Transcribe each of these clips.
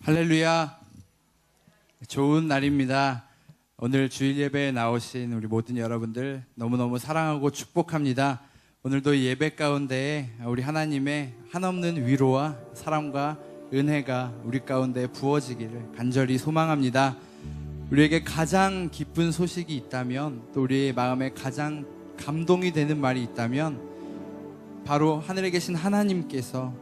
할렐루야. 좋은 날입니다. 오늘 주일 예배에 나오신 우리 모든 여러분들 너무너무 사랑하고 축복합니다. 오늘도 이 예배 가운데 우리 하나님의 한없는 위로와 사랑과 은혜가 우리 가운데 부어지기를 간절히 소망합니다. 우리에게 가장 기쁜 소식이 있다면, 또 우리의 마음에 가장 감동이 되는 말이 있다면 바로 하늘에 계신 하나님께서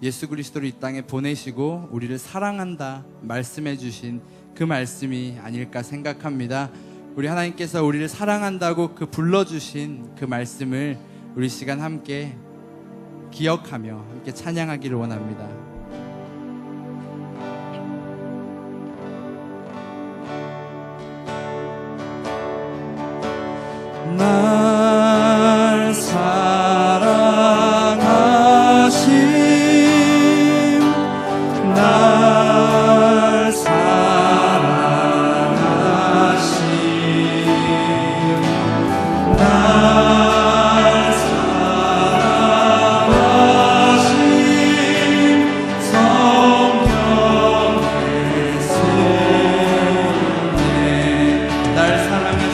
예수 그리스도를 이 땅에 보내시고 우리를 사랑한다 말씀해 주신 그 말씀이 아닐까 생각합니다. 우리 하나님께서 우리를 사랑한다고 그 불러주신 그 말씀을 우리 시간 함께 기억하며 함께 찬양하기를 원합니다. 날 사랑하심, 날 사랑하심, 날 사랑하심, 성령의 승리. 날 사랑하심,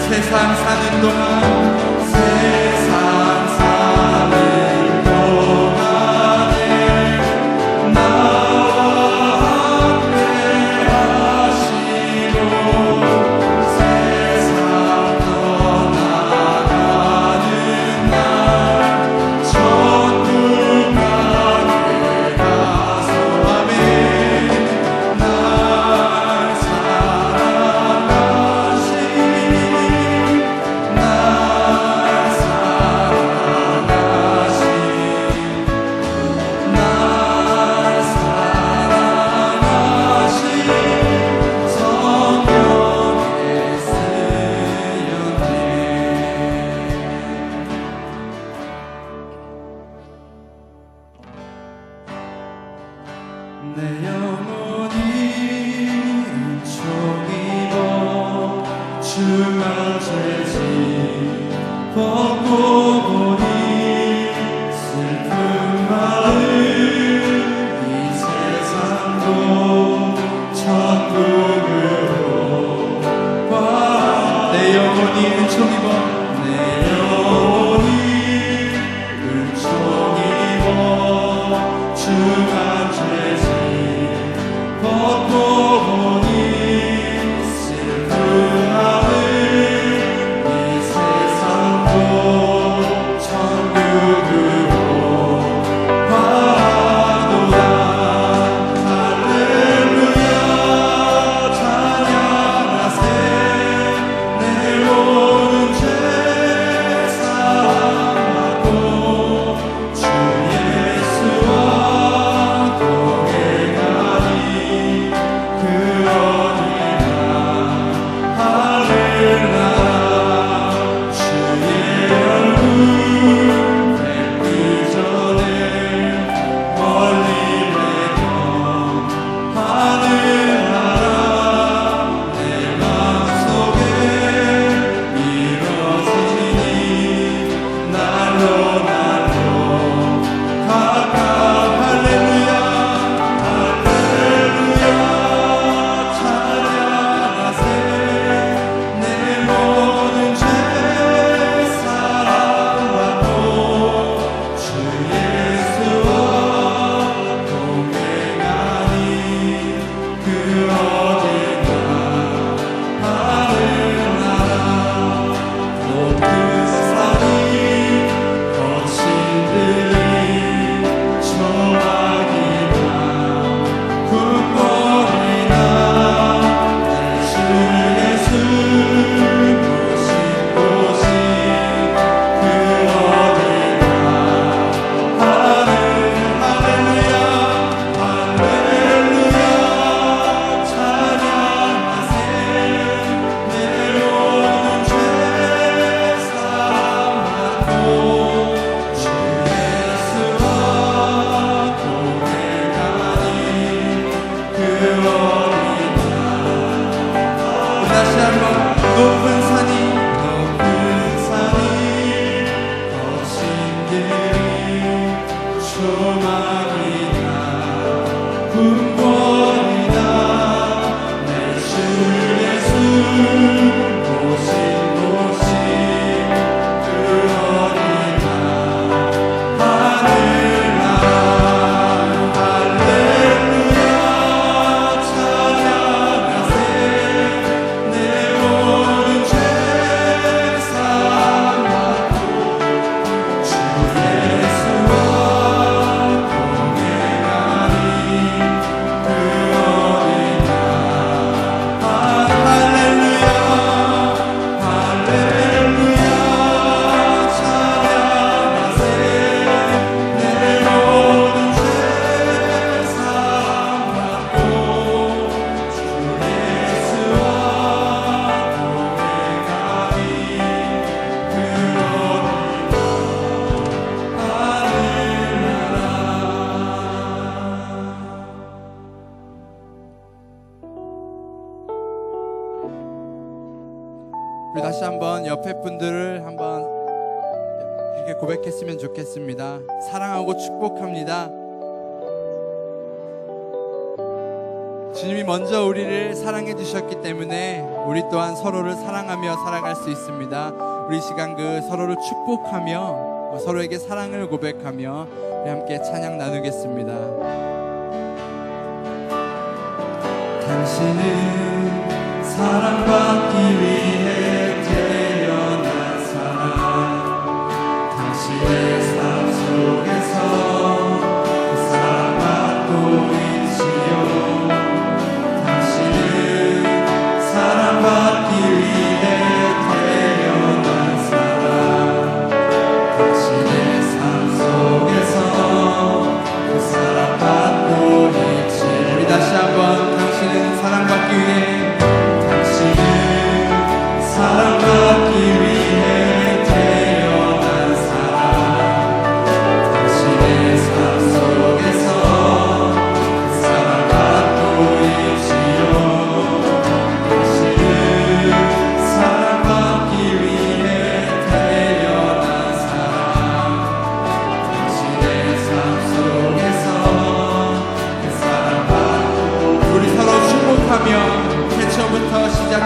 세상 사는 동안 나와 함께 하시고 세상 떠나가는 날 천국 가게 가서 아멘. 날 사랑하신 날 옆에 분들을 한번 이렇게 고백했으면 좋겠습니다. 사랑하고 축복합니다. 주님이 먼저 우리를 사랑해 주셨기 때문에 우리 또한 서로를 사랑하며 살아갈 수 있습니다. 우리 시간 그 서로를 축복하며 서로에게 사랑을 고백하며 우리 함께 찬양 나누겠습니다. 당신은 사랑받기 위해 태어난 사람, 당신의 삶 속에서 그 사랑받고 있지요. 당신은 사랑받기 위해 태어난 사람, 당신의 삶 속에서 그 사랑받고 있지요. 우리 다시 한번 당신은 사랑받기 위해, 당신은 사랑받기 위해 태어난 사람, 당신의 삶 속에서 그 사랑받고 있지요. 당신은 사랑받기 위해 태어난 사람, 당신의 삶 속에서 그 사랑받고. 우리 서로 축복하며 태초부터 시작된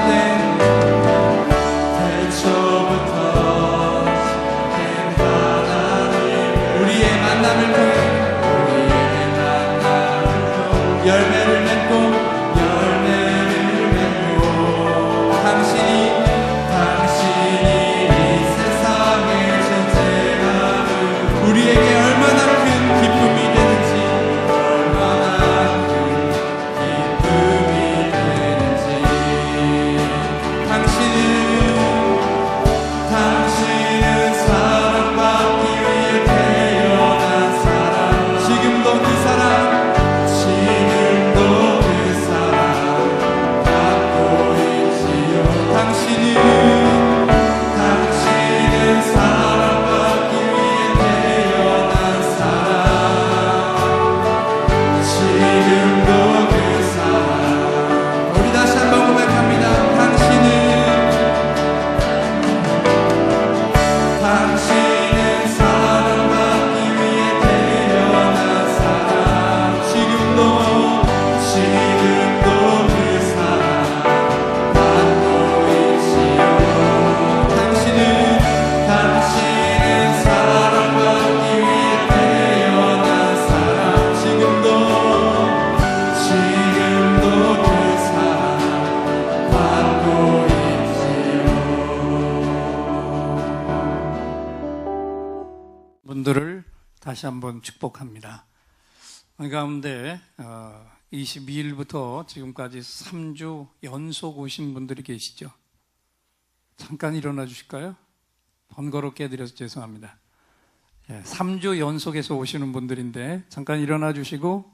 하나님, 우리의 만남을 통해 열매를 맺고 당신이 이 세상에 존재하는 우리에게 얼마나 큰 기쁨이 되는지, 얼마나 큰 기쁨이 되는지. 당신은 사랑받기 위해 태어난 사람, 지금도 그 사랑 받고 있지요. 당신은 사랑받기 위해 태어난 사람, 지금도 그 사랑. 우리 다시 한번 고백합니다. 당신은 사랑받기 위해 태어난 사람, 지금도 그 사랑 받고 있지요. 당신은 사랑받기 위해 태어난 사람, 지금도 그 사랑 받고 있지요. 분들을 다시 한번 축복합니다. 이 가운데 22일부터 지금까지 3주 연속 오신 분들이 계시죠? 잠깐 일어나 주실까요? 번거롭게 해드려서 죄송합니다. 3주 연속해서 오시는 분들인데 잠깐 일어나 주시고,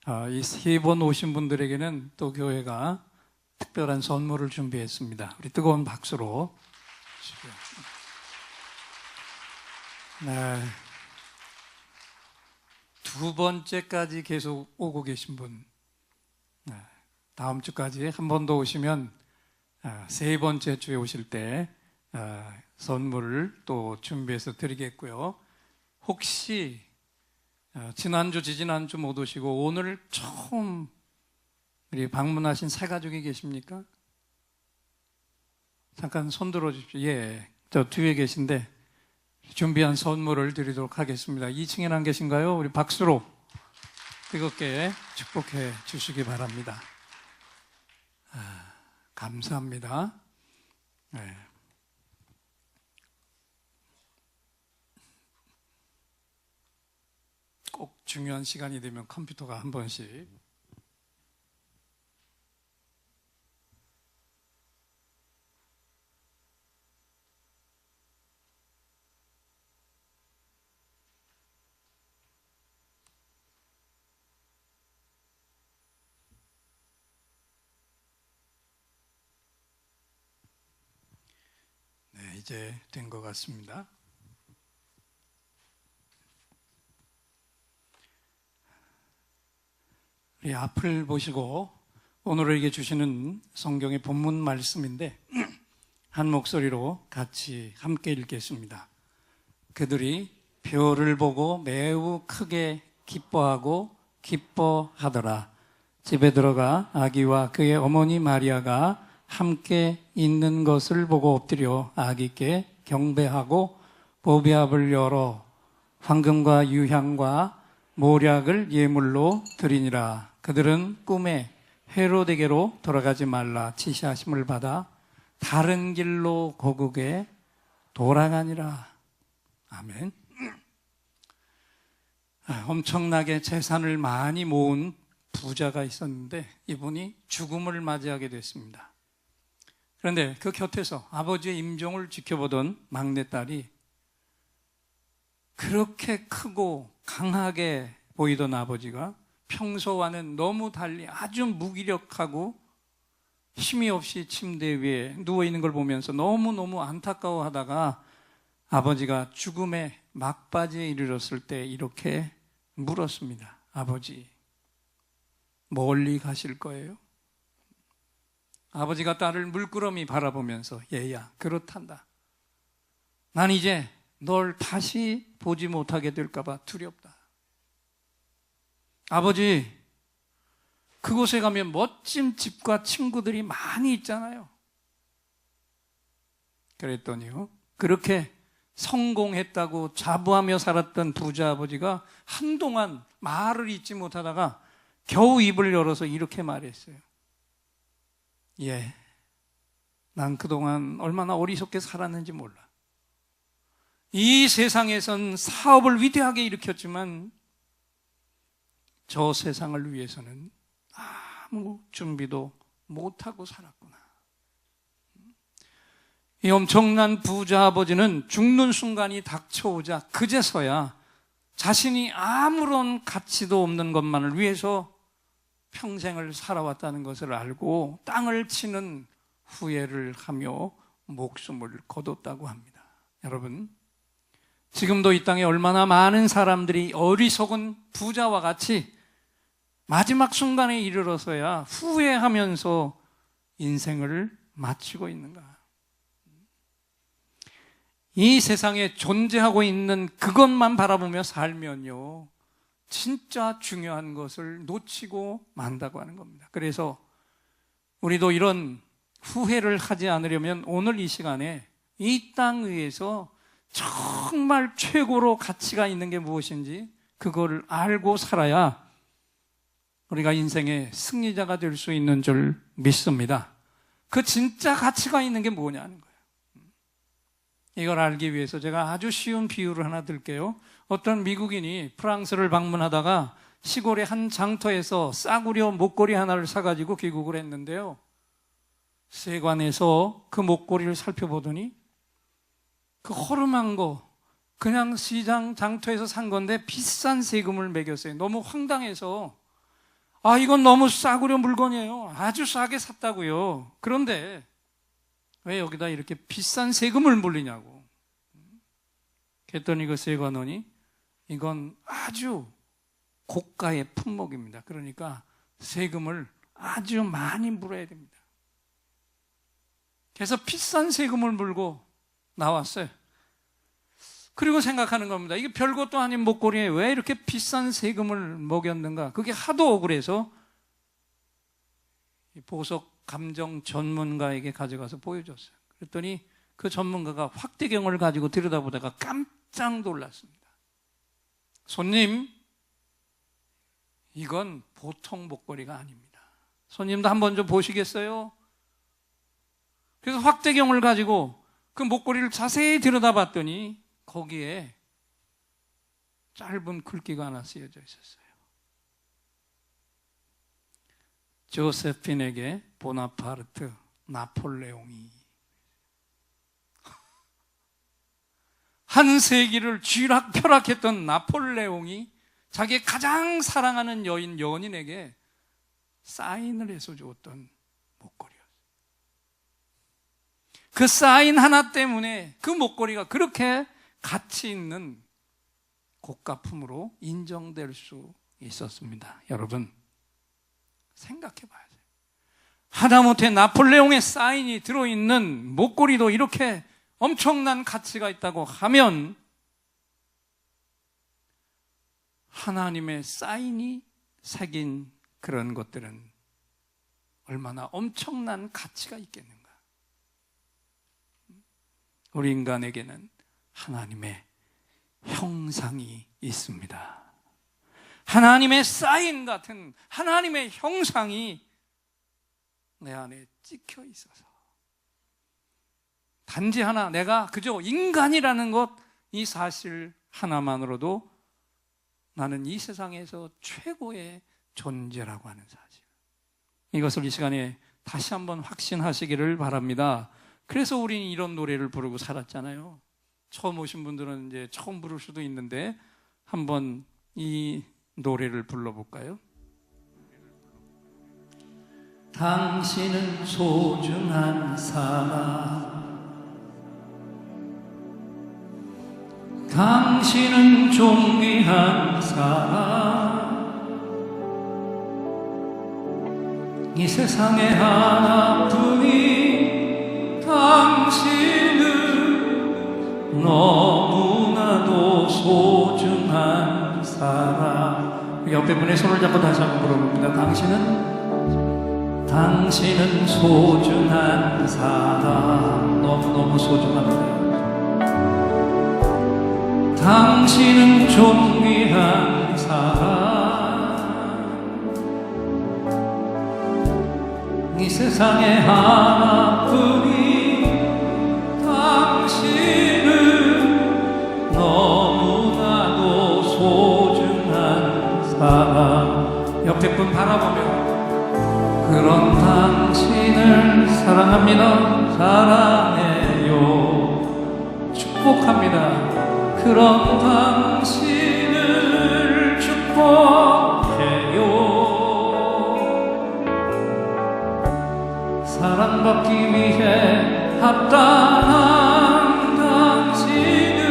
이 3번 오신 분들에게는 또 교회가 특별한 선물을 준비했습니다. 우리 뜨거운 박수로 주시고요. 네. 두 번째까지 계속 오고 계신 분, 다음 주까지 한 번 더 오시면 세 번째 주에 오실 때 선물을 또 준비해서 드리겠고요. 혹시 지난주, 지지난주 못 오시고 오늘 처음 우리 방문하신 새 가족이 계십니까? 잠깐 손 들어 주십시오. 예, 저 뒤에 계신데 준비한 선물을 드리도록 하겠습니다. 2층에는 안 계신가요? 우리 박수로 뜨겁게 축복해 주시기 바랍니다. 감사합니다. 네. 꼭 중요한 시간이 되면 컴퓨터가 한 번씩 이제 된 것 같습니다. 우리 앞을 보시고 오늘 우리에게 주시는 성경의 본문 말씀인데 한 목소리로 같이 함께 읽겠습니다. 그들이 별을 보고 매우 크게 기뻐하고 기뻐하더라. 집에 들어가 아기와 그의 어머니 마리아가 함께 있는 것을 보고 엎드려 아기께 경배하고 보배압을 열어 황금과 유향과 모략을 예물로 드리니라. 그들은 꿈에 헤로데게로 돌아가지 말라 지시하심을 받아 다른 길로 고국에 돌아가니라. 아멘. 엄청나게 재산을 많이 모은 부자가 있었는데 이분이 죽음을 맞이하게 됐습니다. 그런데 그 곁에서 아버지의 임종을 지켜보던 막내딸이 그렇게 크고 강하게 보이던 아버지가 평소와는 너무 달리 아주 무기력하고 힘이 없이 침대 위에 누워있는 걸 보면서 너무너무 안타까워하다가 아버지가 죽음의 막바지에 이르렀을 때 이렇게 물었습니다. 아버지, 멀리 가실 거예요? 아버지가 딸을 물끄러미 바라보면서 얘야, 그렇단다. 난 이제 널 다시 보지 못하게 될까 봐 두렵다. 아버지, 그곳에 가면 멋진 집과 친구들이 많이 있잖아요. 그랬더니요, 그렇게 성공했다고 자부하며 살았던 부자 아버지가 한동안 말을 잇지 못하다가 겨우 입을 열어서 이렇게 말했어요. 예, 난 그동안 얼마나 어리석게 살았는지 몰라. 이 세상에선 사업을 위대하게 일으켰지만 저 세상을 위해서는 아무 준비도 못하고 살았구나. 이 엄청난 부자 아버지는 죽는 순간이 닥쳐오자 그제서야 자신이 아무런 가치도 없는 것만을 위해서 평생을 살아왔다는 것을 알고 땅을 치는 후회를 하며 목숨을 거뒀다고 합니다. 여러분, 지금도 이 땅에 얼마나 많은 사람들이 어리석은 부자와 같이 마지막 순간에 이르러서야 후회하면서 인생을 마치고 있는가? 이 세상에 존재하고 있는 그것만 바라보며 살면요, 진짜 중요한 것을 놓치고 만다고 하는 겁니다. 그래서 우리도 이런 후회를 하지 않으려면 오늘 이 시간에 이 땅 위에서 정말 최고로 가치가 있는 게 무엇인지 그걸 알고 살아야 우리가 인생의 승리자가 될 수 있는 줄 믿습니다. 그 진짜 가치가 있는 게 뭐냐는 거예요. 이걸 알기 위해서 제가 아주 쉬운 비유를 하나 들게요. 어떤 미국인이 프랑스를 방문하다가 시골의 한 장터에서 싸구려 목걸이 하나를 사가지고 귀국을 했는데요, 세관에서 그 목걸이를 살펴보더니 그 허름한 거 그냥 시장 장터에서 산 건데 비싼 세금을 매겼어요. 너무 황당해서 이건 너무 싸구려 물건이에요. 아주 싸게 샀다고요. 그런데 왜 여기다 이렇게 비싼 세금을 물리냐고. 그랬더니 그 세관원이 이건 아주 고가의 품목입니다. 그러니까 세금을 아주 많이 물어야 됩니다. 그래서 비싼 세금을 물고 나왔어요. 그리고 생각하는 겁니다. 이게 별것도 아닌 목걸이에 왜 이렇게 비싼 세금을 먹였는가? 그게 하도 억울해서 보석 감정 전문가에게 가져가서 보여줬어요. 그랬더니 그 전문가가 확대경을 가지고 들여다보다가 깜짝 놀랐습니다. 손님, 이건 보통 목걸이가 아닙니다. 손님도 한번 좀 보시겠어요? 그래서 확대경을 가지고 그 목걸이를 자세히 들여다봤더니 거기에 짧은 글귀가 하나 쓰여져 있었어요. 조세핀에게 보나파르트 나폴레옹이. 한 세기를 쥐락펴락했던 나폴레옹이 자기의 가장 사랑하는 연인에게 사인을 해서 주었던 목걸이였어요. 그 사인 하나 때문에 그 목걸이가 그렇게 가치 있는 고가품으로 인정될 수 있었습니다. 여러분, 생각해 봐야죠. 하다못해 나폴레옹의 사인이 들어있는 목걸이도 이렇게 엄청난 가치가 있다고 하면 하나님의 사인이 새긴 그런 것들은 얼마나 엄청난 가치가 있겠는가. 우리 인간에게는 하나님의 형상이 있습니다. 하나님의 사인 같은 하나님의 형상이 내 안에 찍혀 있어서 단지 하나, 내가 그저 인간이라는 것, 이 사실 하나만으로도 나는 이 세상에서 최고의 존재라고 하는 사실, 이것을 이 시간에 다시 한번 확신하시기를 바랍니다. 그래서 우리는 이런 노래를 부르고 살았잖아요. 처음 오신 분들은 이제 처음 부를 수도 있는데 한번 이 노래를 불러볼까요? 당신은 소중한 사람, 당신은 존귀한 사람, 이 세상에 하나뿐인 당신은 너무나도 소중한 사람. 옆에 분의 손을 잡고 다시 한번 물어봅니다. 당신은 소중한 사람, 너무너무 소중합니다. 당신은 존귀한 사람, 이 세상에 하나뿐인 당신은 너무나도 소중한 사람. 옆에 분 바라보며 그런 당신을 사랑합니다. 사랑해요. 축복합니다. 그런 당신을 축복해요. 사랑받기 위해 합당한 당신을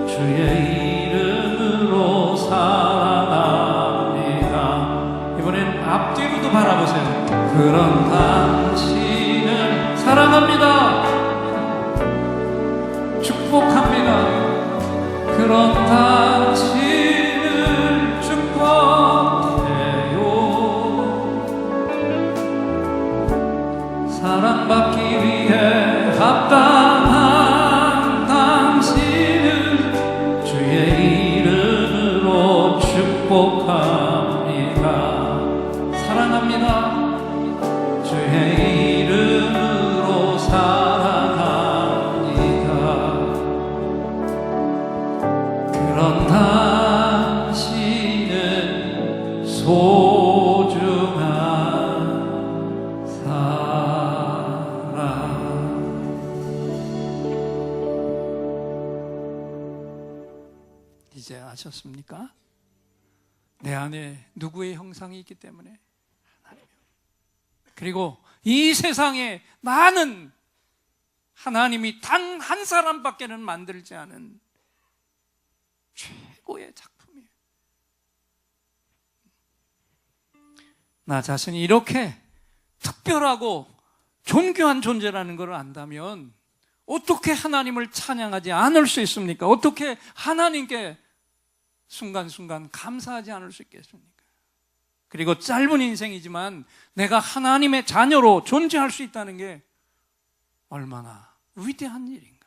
주의 이름으로 사랑합니다. 이번엔 앞뒤로도 바라보세요. 그런 당신을 사랑합니다. 축복합니다. 그런 당신을 축복해요. 사랑받기 위해 합당한 당신을 주의 이름으로 축복합니다. 사랑합니다. 주의 이름으로 그런 당신은 소중한 사람. 이제 아셨습니까? 내 안에 누구의 형상이 있기 때문에 하나님이요. 그리고 이 세상에 나는 하나님이 단 한 사람밖에는 만들지 않은 최고의 작품이에요. 나 자신이 이렇게 특별하고 존귀한 존재라는 걸 안다면 어떻게 하나님을 찬양하지 않을 수 있습니까? 어떻게 하나님께 순간순간 감사하지 않을 수 있겠습니까? 그리고 짧은 인생이지만 내가 하나님의 자녀로 존재할 수 있다는 게 얼마나 위대한 일인가.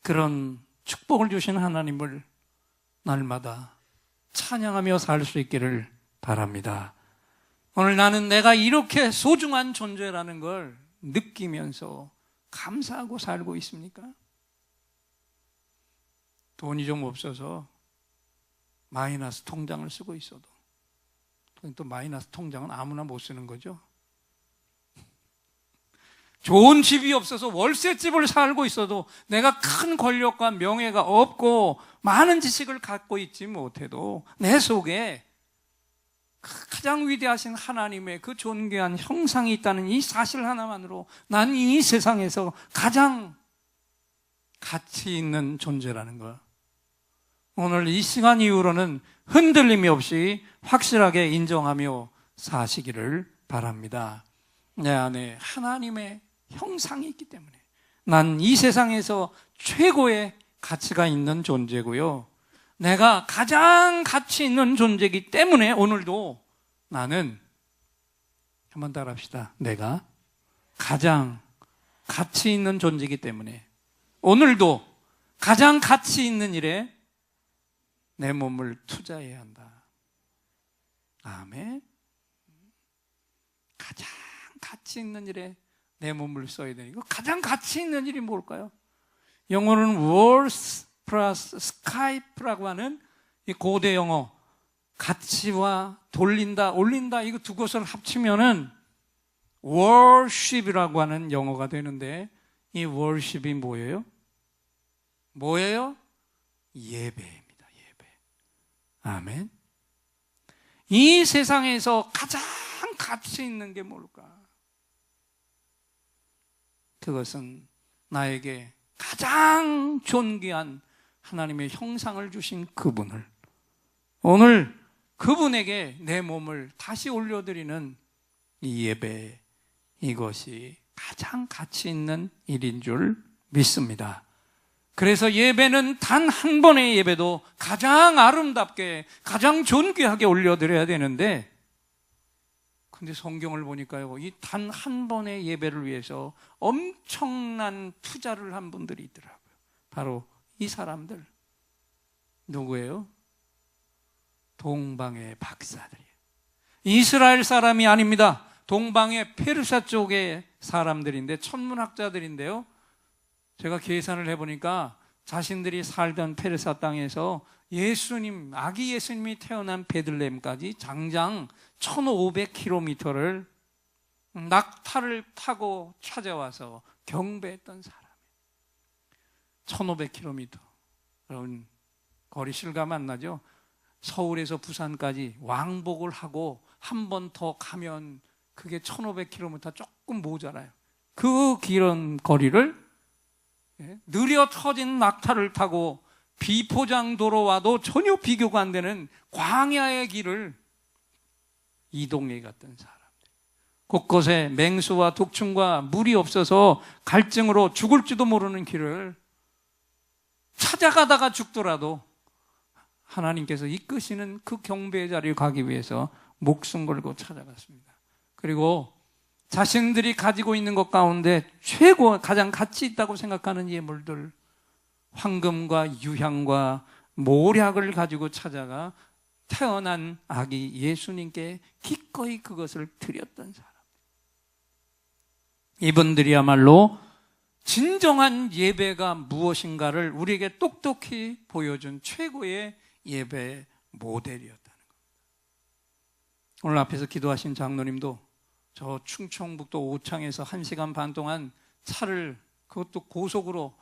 그런 축복을 주신 하나님을 날마다 찬양하며 살 수 있기를 바랍니다. 오늘 나는 내가 이렇게 소중한 존재라는 걸 느끼면서 감사하고 살고 있습니까? 돈이 좀 없어서 마이너스 통장을 쓰고 있어도, 또 마이너스 통장은 아무나 못 쓰는 거죠. 좋은 집이 없어서 월세집을 살고 있어도, 내가 큰 권력과 명예가 없고 많은 지식을 갖고 있지 못해도 내 속에 가장 위대하신 하나님의 그 존귀한 형상이 있다는 이 사실 하나만으로 난 이 세상에서 가장 가치 있는 존재라는 거, 오늘 이 시간 이후로는 흔들림이 없이 확실하게 인정하며 사시기를 바랍니다. 바랍니다. 내 안에 하나님의 형상이 있기 때문에 난 이 세상에서 최고의 가치가 있는 존재고요. 내가 가장 가치 있는 존재이기 때문에 오늘도 나는, 한번 따라합시다. 내가 가장 가치 있는 존재이기 때문에 오늘도 가장 가치 있는 일에 내 몸을 투자해야 한다. 아멘. 가장 가치 있는 일에 내 몸을 써야 되니까 가장 가치 있는 일이 뭘까요? 영어로는 worth 플러스 skype라고 하는 이 고대 영어, 가치와 돌린다, 올린다, 이거 두 것을 합치면은 worship이라고 하는 영어가 되는데, 이 worship이 뭐예요? 뭐예요? 예배입니다. 예배. 아멘. 이 세상에서 가장 가치 있는 게 뭘까? 그것은 나에게 가장 존귀한 하나님의 형상을 주신 그분을, 오늘 그분에게 내 몸을 다시 올려드리는 이 예배, 이것이 가장 가치 있는 일인 줄 믿습니다. 그래서 예배는 단 한 번의 예배도 가장 아름답게, 가장 존귀하게 올려드려야 되는데, 근데 성경을 보니까요, 이 단 한 번의 예배를 위해서 엄청난 투자를 한 분들이 있더라고요. 바로 이 사람들. 누구예요? 동방의 박사들이에요. 이스라엘 사람이 아닙니다. 동방의 페르시아 쪽의 사람들인데, 천문학자들인데요. 제가 계산을 해보니까 자신들이 살던 페르시아 땅에서 예수님, 아기 예수님이 태어난 베들레헴까지 장장 1500km를 낙타를 타고 찾아와서 경배했던 사람이에요. 1500km. 여러분, 거리 실감 안 나죠? 서울에서 부산까지 왕복을 하고 한 번 더 가면 그게 1500km 조금 모자라요. 그 긴 거리를 느려 터진 낙타를 타고 비포장도로 와도 전혀 비교가 안 되는 광야의 길을 이동해 갔던 사람들. 곳곳에 맹수와 독충과 물이 없어서 갈증으로 죽을지도 모르는 길을 찾아가다가 죽더라도 하나님께서 이끄시는 그 경배의 자리에 가기 위해서 목숨 걸고 찾아갔습니다. 그리고 자신들이 가지고 있는 것 가운데 최고, 가장 가치 있다고 생각하는 예물들, 황금과 유향과 모략을 가지고 찾아가 태어난 아기 예수님께 기꺼이 그것을 드렸던 사람. 이분들이야말로 진정한 예배가 무엇인가를 우리에게 똑똑히 보여준 최고의 예배 모델이었다는 겁니다. 오늘 앞에서 기도하신 장로님도 저 충청북도 오창에서 1시간 반 동안 차를, 그것도 고속으로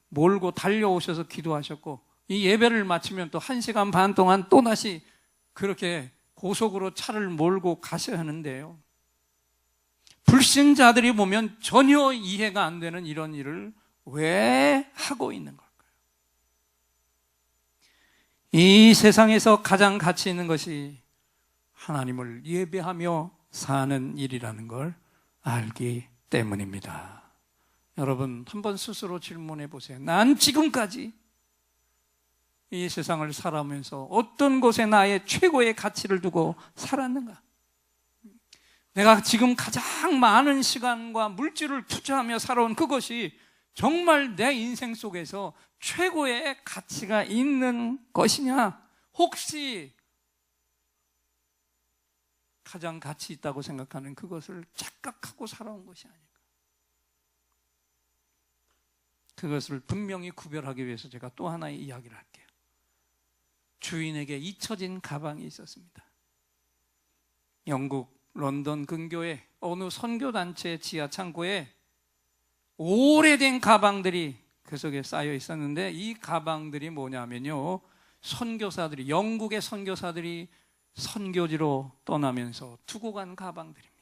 몰고 달려오셔서 기도하셨고, 이 예배를 마치면 또 1시간 반 동안 또다시 그렇게 고속으로 차를 몰고 가셔야 하는데요, 불신자들이 보면 전혀 이해가 안 되는 이런 일을 왜 하고 있는 걸까요? 이 세상에서 가장 가치 있는 것이 하나님을 예배하며 사는 일이라는 걸 알기 때문입니다. 여러분, 한번 스스로 질문해 보세요. 난 지금까지 이 세상을 살아오면서 어떤 곳에 나의 최고의 가치를 두고 살았는가? 내가 지금 가장 많은 시간과 물질을 투자하며 살아온 그것이 정말 내 인생 속에서 최고의 가치가 있는 것이냐? 혹시 가장 가치 있다고 생각하는 그것을 착각하고 살아온 것이 아닐까? 그것을 분명히 구별하기 위해서 제가 또 하나의 이야기를 할게요. 주인에게 잊혀진 가방이 있었습니다. 영국 런던 근교의 어느 선교단체 지하 창고에 오래된 가방들이 그 속에 쌓여 있었는데, 이 가방들이 뭐냐면요, 선교사들이, 영국의 선교사들이 선교지로 떠나면서 두고 간 가방들입니다.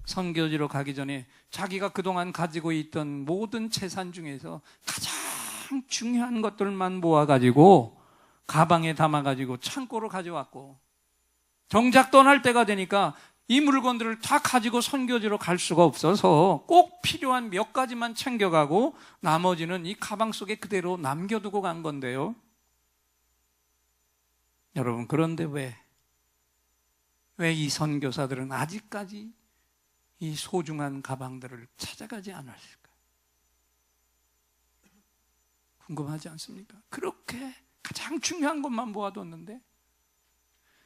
선교지로 가기 전에 자기가 그동안 가지고 있던 모든 재산 중에서 가장 중요한 것들만 모아가지고 가방에 담아가지고 창고로 가져왔고, 정작 떠날 때가 되니까 이 물건들을 다 가지고 선교지로 갈 수가 없어서 꼭 필요한 몇 가지만 챙겨가고 나머지는 이 가방 속에 그대로 남겨두고 간 건데요. 여러분, 그런데 왜 이 선교사들은 아직까지 이 소중한 가방들을 찾아가지 않았을까? 궁금하지 않습니까? 그렇게 가장 중요한 것만 모아뒀는데,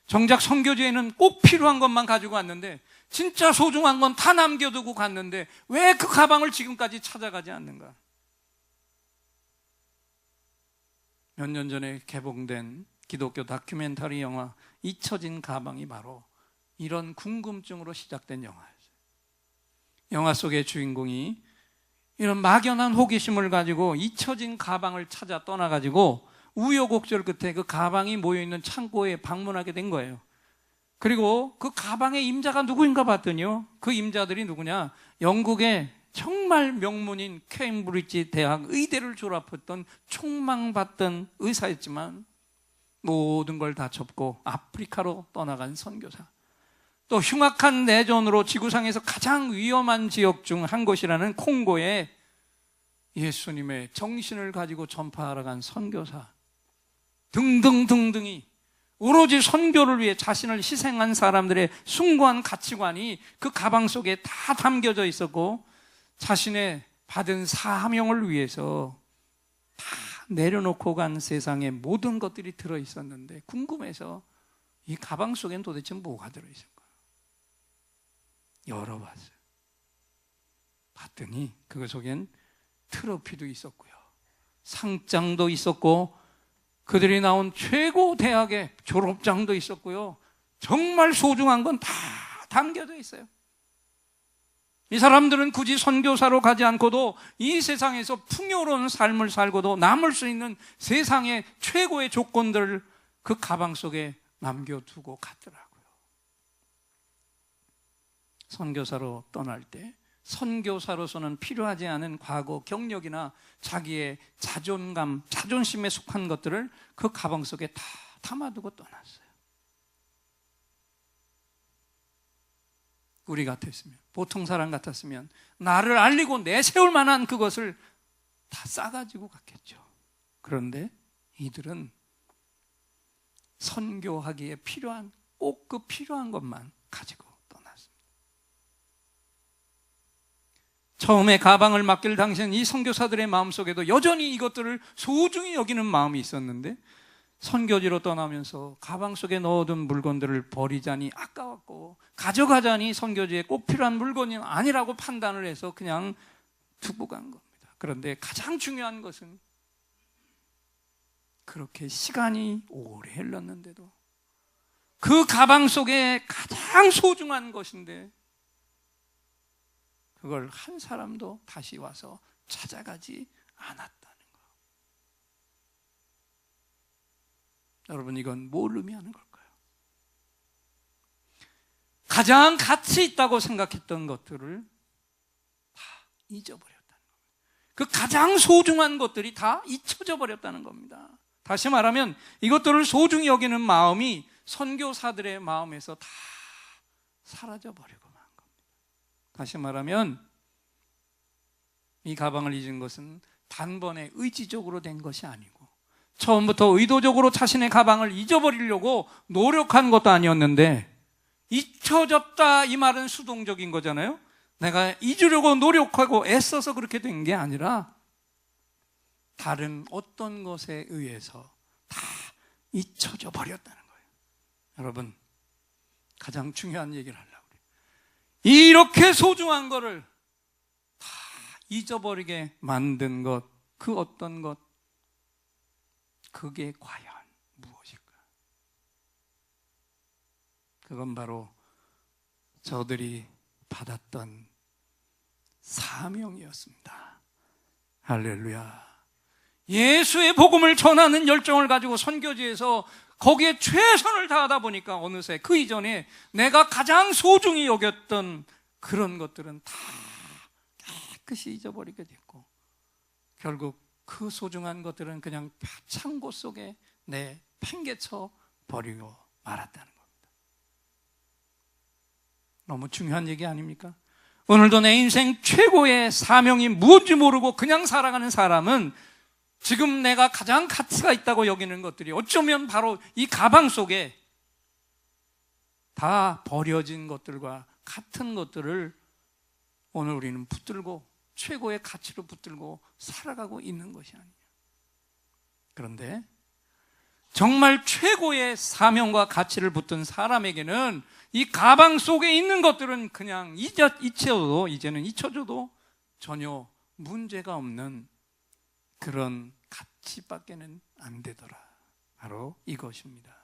정작 선교지에는 꼭 필요한 것만 가지고 왔는데 진짜 소중한 건 다 남겨두고 갔는데 왜 그 가방을 지금까지 찾아가지 않는가? 몇 년 전에 개봉된 기독교 다큐멘터리 영화 잊혀진 가방이 바로 이런 궁금증으로 시작된 영화였어요. 영화 속의 주인공이 이런 막연한 호기심을 가지고 잊혀진 가방을 찾아 떠나가지고 우여곡절 끝에 그 가방이 모여있는 창고에 방문하게 된 거예요. 그리고 그 가방의 임자가 누구인가 봤더니요, 그 임자들이 누구냐, 영국의 정말 명문인 케임브리지 대학 의대를 졸업했던 촉망받던 의사였지만 모든 걸 다 접고 아프리카로 떠나간 선교사, 또 흉악한 내전으로 지구상에서 가장 위험한 지역 중 한 곳이라는 콩고에 예수님의 정신을 가지고 전파하러 간 선교사 등등등등이 오로지 선교를 위해 자신을 희생한 사람들의 숭고한 가치관이 그 가방 속에 다 담겨져 있었고, 자신의 받은 사명을 위해서 다 내려놓고 간 세상의 모든 것들이 들어있었는데 궁금해서 이 가방 속엔 도대체 뭐가 들어있을까? 열어봤어요. 봤더니 그 속엔 트로피도 있었고요, 상장도 있었고, 그들이 나온 최고 대학의 졸업장도 있었고요, 정말 소중한 건 다 담겨져 있어요. 이 사람들은 굳이 선교사로 가지 않고도 이 세상에서 풍요로운 삶을 살고도 남을 수 있는 세상의 최고의 조건들을 그 가방 속에 남겨두고 갔더라고요. 선교사로 떠날 때 선교사로서는 필요하지 않은 과거 경력이나 자기의 자존감, 자존심에 속한 것들을 그 가방 속에 다 담아두고 떠났어요. 우리 같았으면, 보통 사람 같았으면 나를 알리고 내세울 만한 그것을 다 싸가지고 갔겠죠. 그런데 이들은 선교하기에 필요한, 꼭 그 필요한 것만 가지고 떠났습니다. 처음에 가방을 맡길 당시엔 이 선교사들의 마음속에도 여전히 이것들을 소중히 여기는 마음이 있었는데, 선교지로 떠나면서 가방 속에 넣어둔 물건들을 버리자니 아까웠고, 가져가자니 선교지에 꼭 필요한 물건이 아니라고 판단을 해서 그냥 두고 간 겁니다. 그런데 가장 중요한 것은 그렇게 시간이 오래 흘렀는데도 그 가방 속에 가장 소중한 것인데 그걸 한 사람도 다시 와서 찾아가지 않았다는 거. 여러분, 이건 뭘 의미하는 걸까요? 가장 가치 있다고 생각했던 것들을 다 잊어버렸다는 겁니다. 그 가장 소중한 것들이 다 잊혀져 버렸다는 겁니다. 다시 말하면 이것들을 소중히 여기는 마음이 선교사들의 마음에서 다 사라져 버리고 만 겁니다. 다시 말하면 이 가방을 잊은 것은 단번에 의지적으로 된 것이 아니고, 처음부터 의도적으로 자신의 가방을 잊어버리려고 노력한 것도 아니었는데, 잊혀졌다 이 말은 수동적인 거잖아요. 내가 잊으려고 노력하고 애써서 그렇게 된 게 아니라 다른 어떤 것에 의해서 다 잊혀져 버렸다는 거예요. 여러분, 가장 중요한 얘기를 하려고 그래요. 이렇게 소중한 거를 다 잊어버리게 만든 것, 그 어떤 것, 그게 과연 무엇일까? 그건 바로 저들이 받았던 사명이었습니다. 할렐루야. 예수의 복음을 전하는 열정을 가지고 선교지에서 거기에 최선을 다하다 보니까 어느새 그 이전에 내가 가장 소중히 여겼던 그런 것들은 다 깨끗이 잊어버리게 됐고, 결국 그 소중한 것들은 그냥 창고 속에 내팽개쳐 버리고 말았다는 겁니다. 너무 중요한 얘기 아닙니까? 오늘도 내 인생 최고의 사명이 무엇인지 모르고 그냥 살아가는 사람은 지금 내가 가장 가치가 있다고 여기는 것들이 어쩌면 바로 이 가방 속에 다 버려진 것들과 같은 것들을 오늘 우리는 붙들고 최고의 가치로 붙들고 살아가고 있는 것이 아니냐. 그런데 정말 최고의 사명과 가치를 붙든 사람에게는 이 가방 속에 있는 것들은 그냥 이제는 잊혀져도 전혀 문제가 없는 그런 가치밖에는 안 되더라. 바로 이것입니다.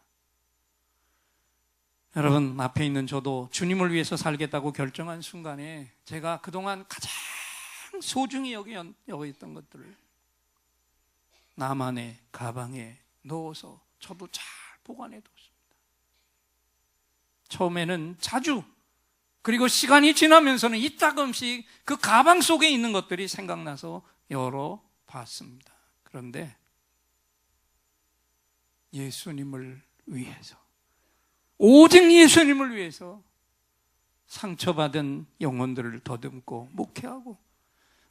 여러분, 앞에 있는 저도 주님을 위해서 살겠다고 결정한 순간에 제가 그동안 가장 소중히 여겼던 것들을 나만의 가방에 넣어서 저도 잘 보관해 뒀습니다. 처음에는 자주, 그리고 시간이 지나면서는 이따금씩 그 가방 속에 있는 것들이 생각나서 열어봤습니다. 그런데 예수님을 위해서, 오직 예수님을 위해서 상처받은 영혼들을 더듬고 목회하고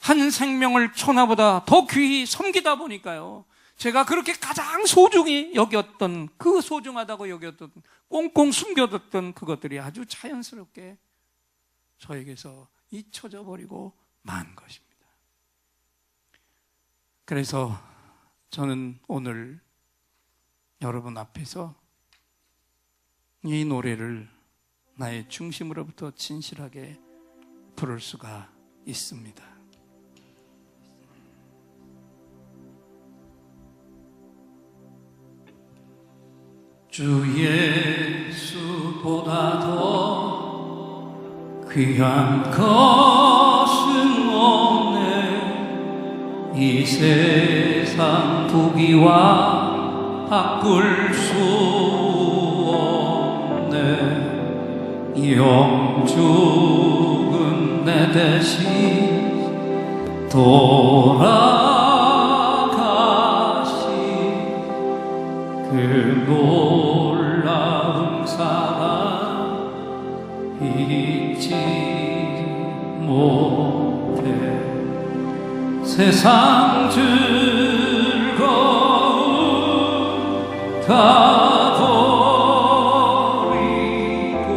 한 생명을 천하보다 더 귀히 섬기다 보니까요, 제가 그렇게 가장 소중히 여겼던, 그 소중하다고 여겼던, 꽁꽁 숨겨뒀던 그것들이 아주 자연스럽게 저에게서 잊혀져 버리고 만 것입니다. 그래서 저는 오늘 여러분 앞에서 이 노래를 나의 중심으로부터 진실하게 부를 수가 있습니다. 주 예수보다 더 귀한 것은 없네. 이 세상 부귀와 바꿀 수 없네. 영죽은 내 대신 돌아가시 그 놀라운 사랑 잊지 못해. 세상 즐거움 다 버리고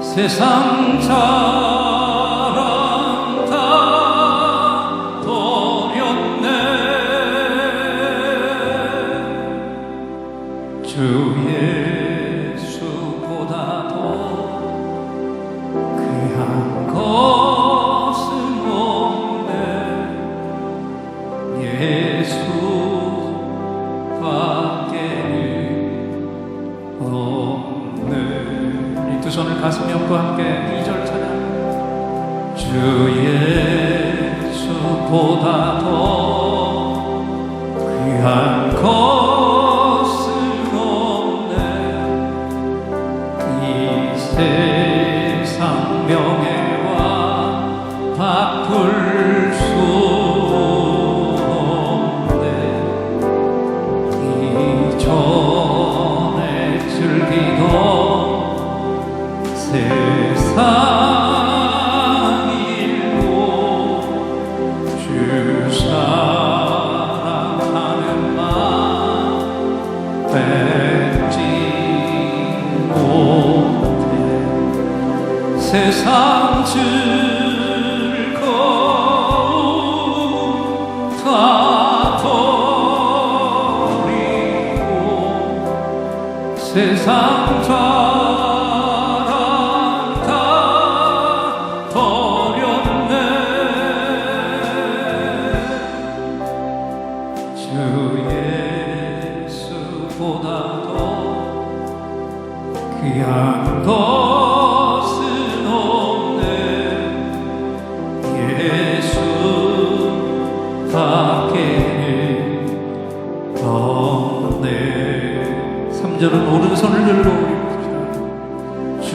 세상 자랑 다 버렸네. 주 예수보다 더 귀한 것은 없네. 예수밖에는 없네. 이 두 손을 가슴에 얹고 함께 2절 찬양. 주 예수보다 더 귀한 것은 없네. 이 세상 명예와 바꿀 수 없네. 이전에 즐기던 세상 일도 주 사랑하는 마음 뺏지 못해. 세상 즐거움 다 버리고 세상 자랑 다 버렸네. 주 예수보다 더 귀한 것은 없네. 예수밖에는 없네. 3절은 오른손을 들고 주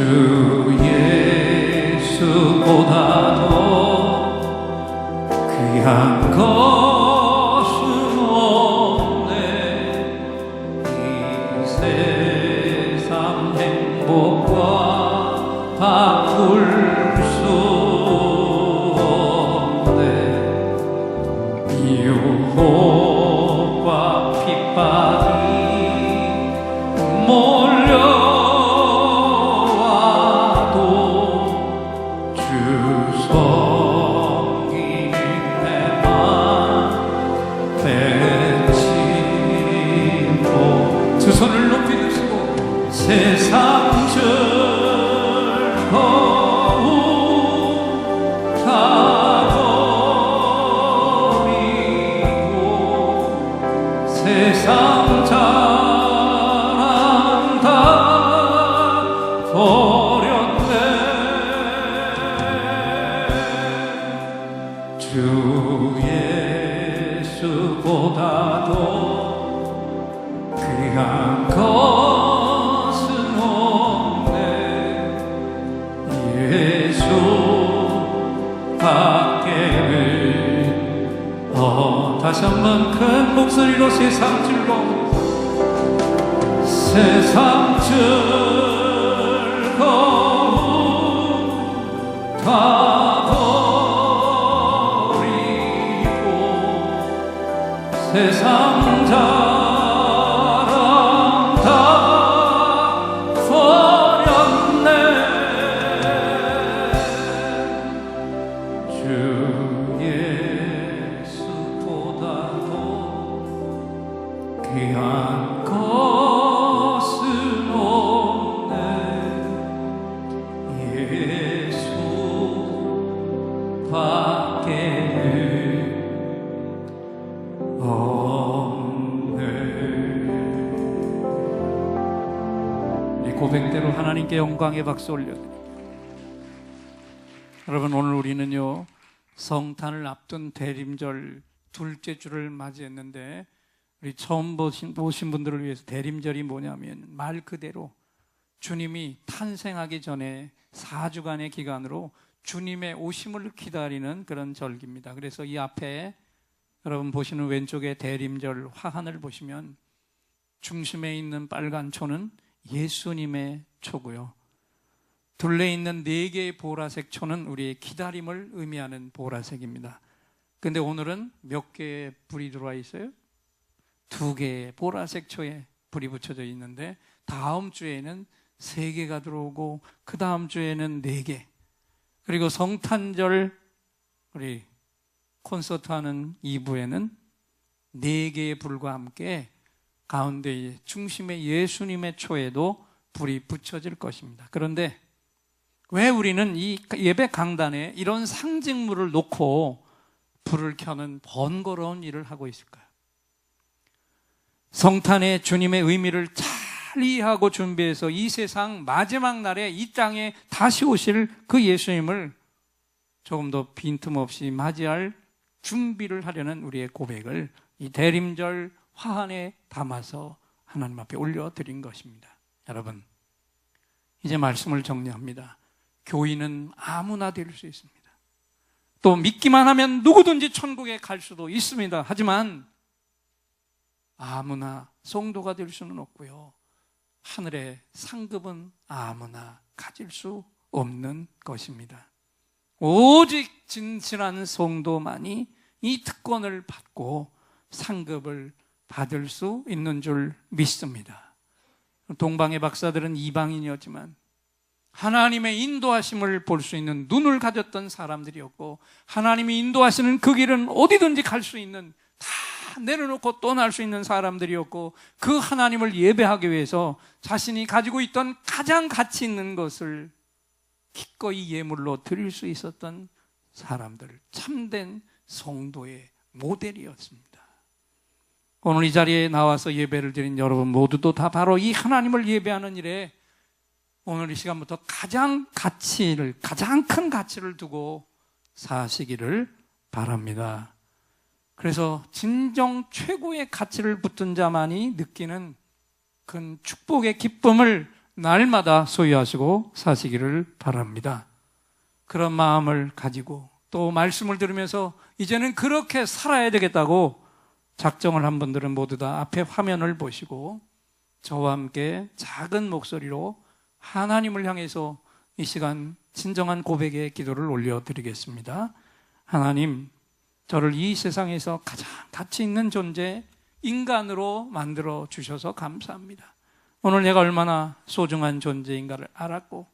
예수보다 더 귀한 것은 없네. 이 세상 행복과 유혹과 핍박이 몰려와도 주 성이 내만 맺히고 두 손을 높이 드시고 세상 즐거움 다 버리고 세상 자랑 다 버렸네. 주 예수보다도 귀한 것은 없네. 예수 밖에는 다시 한번 큰 목소리로 세상 즐거움 세상 즐거움 다 버리고 세상 자랑 다 버렸네. 주 예수보다도 귀한 것은 없네. 예수 밖에는 없네. 이 고백대로 하나님께 영광의 박수 올려드립니다. 여러분, 오늘 우리는요 성탄을 앞둔 대림절 둘째 주를 맞이했는데, 우리 처음 보신 분들을 위해서 대림절이 뭐냐면 말 그대로 주님이 탄생하기 전에 4주간의 기간으로 주님의 오심을 기다리는 그런 절기입니다. 그래서 이 앞에 여러분 보시는 왼쪽에 대림절 화환을 보시면 중심에 있는 빨간 초는 예수님의 초고요, 둘레 있는 4개의 보라색 초는 우리의 기다림을 의미하는 보라색입니다. 근데 오늘은 몇 개의 불이 들어와 있어요? 2개의 보라색 초에 불이 붙여져 있는데, 다음 주에는 3개가 들어오고 그 다음 주에는 4개, 그리고 성탄절 우리 콘서트 하는 2부에는 4개의 불과 함께 가운데 중심에 예수님의 초에도 불이 붙여질 것입니다. 그런데 왜 우리는 이 예배 강단에 이런 상징물을 놓고 불을 켜는 번거로운 일을 하고 있을까요? 성탄의 주님의 의미를 잘 이해하고 준비해서 이 세상 마지막 날에 이 땅에 다시 오실 그 예수님을 조금 더 빈틈없이 맞이할 준비를 하려는 우리의 고백을 이 대림절 화환에 담아서 하나님 앞에 올려드린 것입니다. 여러분, 이제 말씀을 정리합니다. 교인은 아무나 될 수 있습니다. 또 믿기만 하면 누구든지 천국에 갈 수도 있습니다. 하지만 아무나 성도가 될 수는 없고요, 하늘의 상급은 아무나 가질 수 없는 것입니다. 오직 진실한 성도만이 이 특권을 받고 상급을 받을 수 있는 줄 믿습니다. 동방의 박사들은 이방인이었지만 하나님의 인도하심을 볼 수 있는 눈을 가졌던 사람들이었고, 하나님이 인도하시는 그 길은 어디든지 갈 수 있는, 다 내려놓고 떠날 수 있는 사람들이었고, 그 하나님을 예배하기 위해서 자신이 가지고 있던 가장 가치 있는 것을 기꺼이 예물로 드릴 수 있었던 사람들, 참된 성도의 모델이었습니다. 오늘 이 자리에 나와서 예배를 드린 여러분 모두도 다 바로 이 하나님을 예배하는 일에 오늘 이 시간부터 가장 큰 가치를 두고 사시기를 바랍니다. 그래서 진정 최고의 가치를 붙든 자만이 느끼는 큰 축복의 기쁨을 날마다 소유하시고 사시기를 바랍니다. 그런 마음을 가지고 또 말씀을 들으면서 이제는 그렇게 살아야 되겠다고 작정을 한 분들은 모두 다 앞에 화면을 보시고 저와 함께 작은 목소리로 하나님을 향해서 이 시간 진정한 고백의 기도를 올려드리겠습니다. 하나님, 저를 이 세상에서 가장 가치 있는 존재, 인간으로 만들어 주셔서 감사합니다. 오늘 내가 얼마나 소중한 존재인가를 알았고,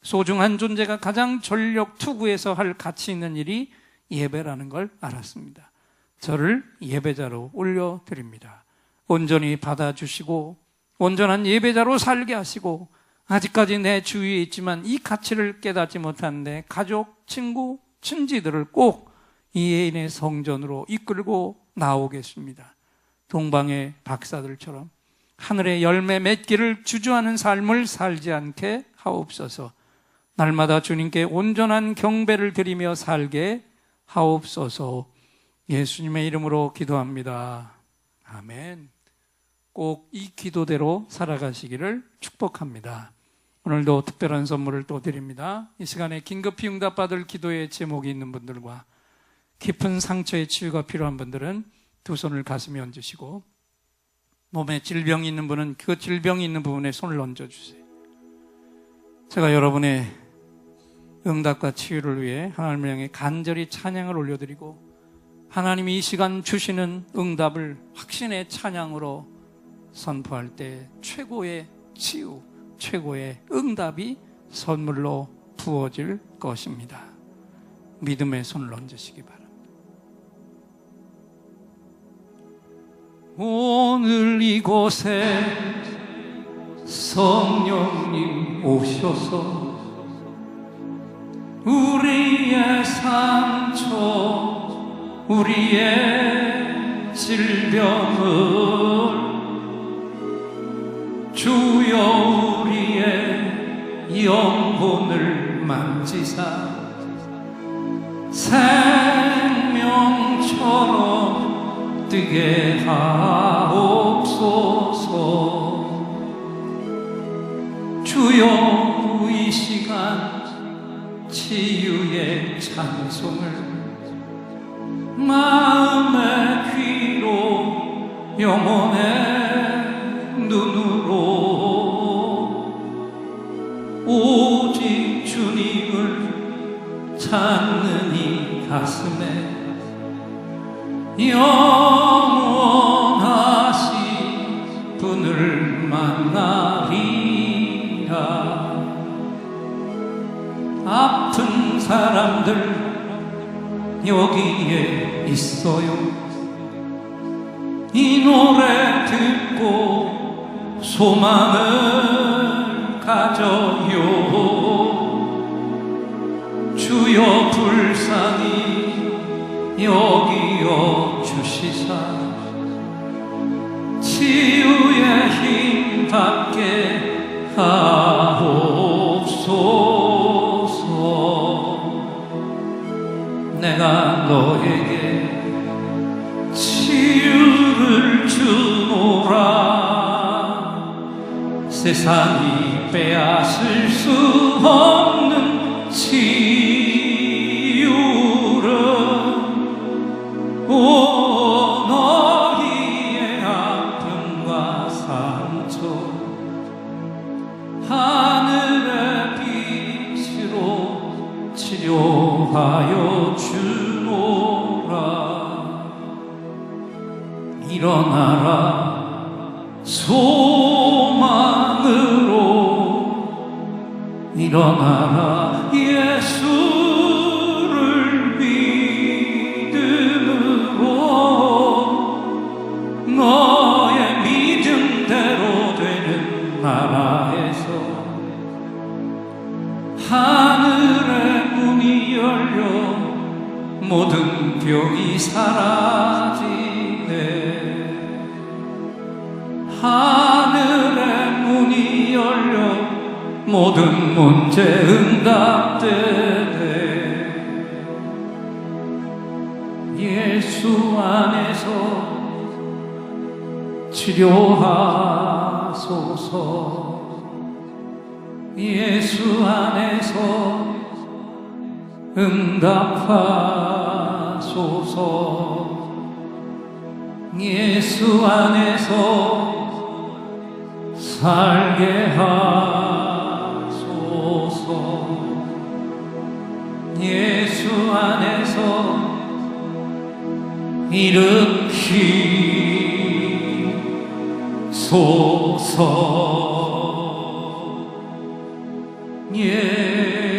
소중한 존재가 가장 전력 투구해서 할 가치 있는 일이 예배라는 걸 알았습니다. 저를 예배자로 올려드립니다. 온전히 받아주시고 온전한 예배자로 살게 하시고, 아직까지 내 주위에 있지만 이 가치를 깨닫지 못한 내 가족, 친구, 친지들을 꼭 이 예인의 성전으로 이끌고 나오겠습니다. 동방의 박사들처럼 하늘의 열매 맺기를 주저하는 삶을 살지 않게 하옵소서. 날마다 주님께 온전한 경배를 드리며 살게 하옵소서. 예수님의 이름으로 기도합니다. 아멘. 꼭 이 기도대로 살아가시기를 축복합니다. 오늘도 특별한 선물을 또 드립니다. 이 시간에 긴급히 응답받을 기도의 제목이 있는 분들과 깊은 상처의 치유가 필요한 분들은 두 손을 가슴에 얹으시고, 몸에 질병이 있는 분은 그 질병이 있는 부분에 손을 얹어주세요. 제가 여러분의 응답과 치유를 위해 하나님을 향해 간절히 찬양을 올려드리고, 하나님이 이 시간 주시는 응답을 확신의 찬양으로 선포할 때 최고의 치유, 최고의 응답이 선물로 부어질 것입니다. 믿음의 손을 얹으시기 바랍니다. 오늘 이곳에 성령님 오셔서 우리의 상처, 우리의 질병을 주여 우리의 영혼을 만지사 생명처럼 뜨게 하옵소서. 주여 이 시간 치유의 찬송을 마음의 귀로 영혼의 눈으로 오직 주님을 찾는 이 가슴에 영원하신 분을 만나리라. 아픈 사람들 여기에 있어요. 이 노래 듣고 소망을 가져요. 주여 불쌍히 여기여 주시사 치유의 힘 받게 하옵소서. 내가 너에게 치유를 주노라. 세상이 빼앗을 수 없는 치유를, 오 너희의 아픔과 상처 하늘의 빛으로 치료하여 주노라. 일어나라 소망으로, 일어나라 예수를 믿음으로. 너의 믿음대로 되는 나라에서 하늘의 문이 열려 모든 병이 사라지네. 하늘의 문이 열려 모든 문제 응답되네. 예수 안에서 치료하소서. 예수 안에서 응답하소서. 예수 안에서 살게 하소서. 예수 안에서 일으키소서. 예수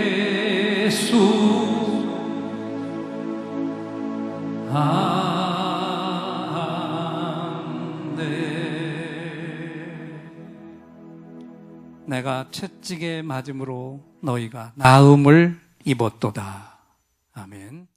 내가 채찍에 맞음으로 너희가 나음을 입었도다. 아멘.